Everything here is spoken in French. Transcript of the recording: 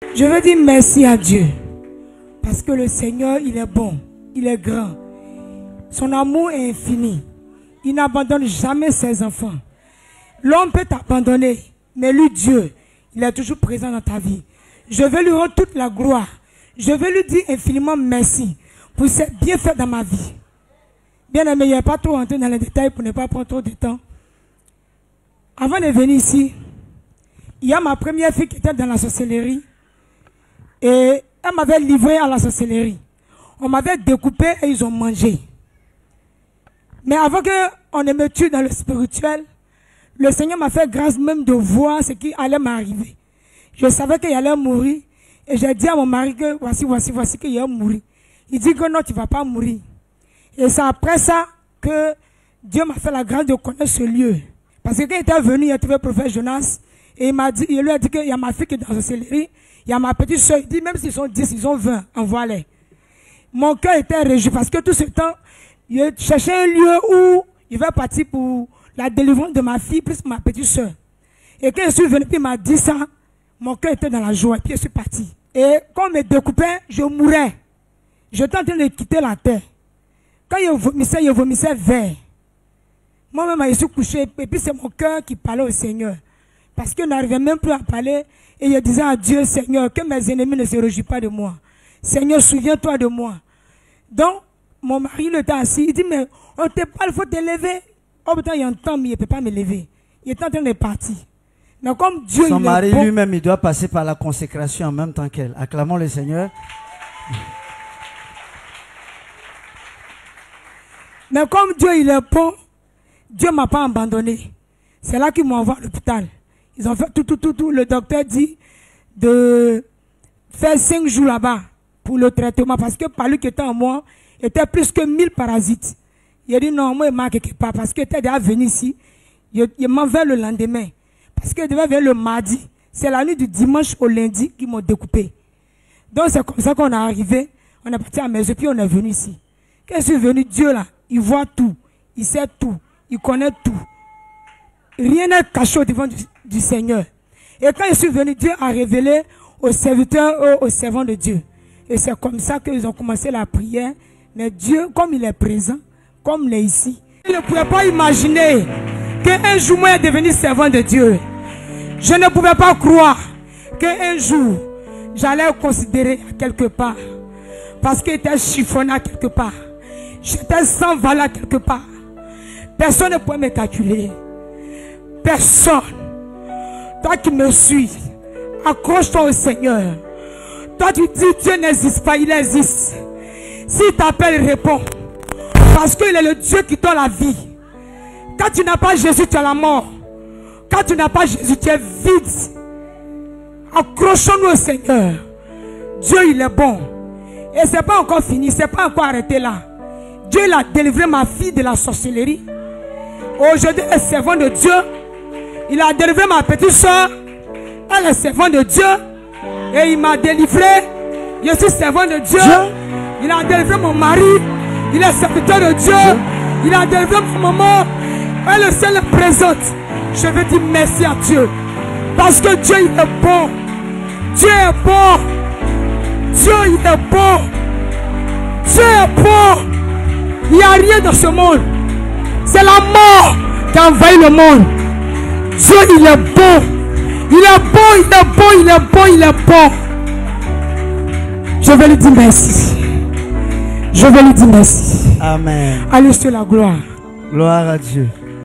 Je veux dire merci à Dieu. Parce que le Seigneur, il est bon. Il est grand. Son amour est infini. Il n'abandonne jamais ses enfants. L'homme peut t'abandonner, mais lui, Dieu, il est toujours présent dans ta vie. Je veux lui rendre toute la gloire. Je veux lui dire infiniment merci pour ses bienfaits dans ma vie. Bien aimé, il n'y a pas trop entrer dans les détails pour ne pas prendre trop de temps. Avant de venir ici, il y a ma première fille qui était dans la sorcellerie. Et elle m'avait livré à la sorcellerie. On m'avait découpé et ils ont mangé. Mais avant qu'on ne me tue dans le spirituel, le Seigneur m'a fait grâce même de voir ce qui allait m'arriver. Je savais qu'il allait mourir. Et j'ai dit à mon mari que voici qu'il allait mourir. Il dit que non, tu ne vas pas mourir. Et c'est après ça que Dieu m'a fait la grâce de connaître ce lieu. Parce que quand il était venu, il a trouvé le prophète Jonas. Et il lui a dit qu'il y a ma fille qui est dans la sorcellerie. Il y a ma petite soeur. Il dit même s'ils sont 10, ils ont 20, envoie-les. Mon cœur était réjoui parce que tout ce temps, je cherchais un lieu où il va partir pour la délivrance de ma fille plus ma petite soeur. Et quand je suis venu, puis il m'a dit ça, mon cœur était dans la joie. Et puis je suis parti. Et quand on me découpait, je mourais. J'étais en train de quitter la terre. Quand je vomissais vert. Moi-même, je suis couché. Et puis c'est mon cœur qui parlait au Seigneur. Parce que je n'arrivais même plus à parler. Et je disais à Dieu, Seigneur, que mes ennemis ne se réjouissent pas de moi. Seigneur, souviens-toi de moi. Donc, mon mari il était assis. Il dit, mais on te parle, il faut te lever. Oh putain, il entend, mais il ne peut pas me lever. Il est en train de partir. Mais comme Dieu, son mari lui-même, il doit passer par la consécration en même temps qu'elle. Acclamons le Seigneur. Mais comme Dieu, il est bon, Dieu ne m'a pas abandonné. C'est là qu'ils m'ont envoyé à l'hôpital. Ils ont fait tout. Le docteur dit de faire 5 jours là-bas pour le traitement. Parce que par lui qui était en moi, il était plus que 1000 parasites. Il a dit non, moi, il m'a quelque part. Parce qu'il était déjà venu ici. Il m'a vu le lendemain. Parce qu'il devait venir le mardi. C'est la nuit du dimanche au lundi qu'ils m'ont découpé. Donc c'est comme ça qu'on est arrivé. On est parti à Maison, puis on est venu ici. Quand je suis venu, Dieu là, il voit tout. Il sait tout. Il connaît tout. Rien n'est caché au devant du Seigneur. Et quand je suis venu, Dieu a révélé aux serviteurs, aux servants de Dieu. Et c'est comme ça qu'ils ont commencé la prière. Mais Dieu, comme il est présent, comme il est ici, je ne pouvais pas imaginer qu'un jour, moi, je devenir servant de Dieu. Je ne pouvais pas croire qu'un jour, j'allais considérer quelque part. Parce qu'il était chiffonné à quelque part. J'étais sans valeur quelque part. Personne ne pouvait me calculer. Personne. Toi qui me suis, accroche-toi au Seigneur. Toi tu dis Dieu n'existe pas, il existe. S'il t'appelle, réponds. Parce qu'il est le Dieu qui donne la vie. Quand tu n'as pas Jésus, tu as la mort. Quand tu n'as pas Jésus, tu es vide. Accrochons-nous au Seigneur. Dieu, il est bon. Et ce n'est pas encore fini, ce n'est pas encore arrêté là. Dieu il a délivré ma fille de la sorcellerie. Aujourd'hui, elle est servante de Dieu. Il a délivré ma petite soeur. Elle est servante de Dieu. Et il m'a délivré. Je suis servant de Dieu. Il a délivré mon mari. Il est serviteur de Dieu. Il a délivré mon maman. Elle est seule présente. Je veux dire merci à Dieu. Parce que Dieu il est bon. Dieu est bon. Dieu il est bon. Dieu est bon. Il n'y a rien dans ce monde. C'est la mort qui a envahi le monde. Dieu il est bon. Il est bon, il est bon, il est bon, il est bon. Je vais lui dire merci. Je vais lui dire merci. Amen. Allez sur la gloire. Gloire à Dieu.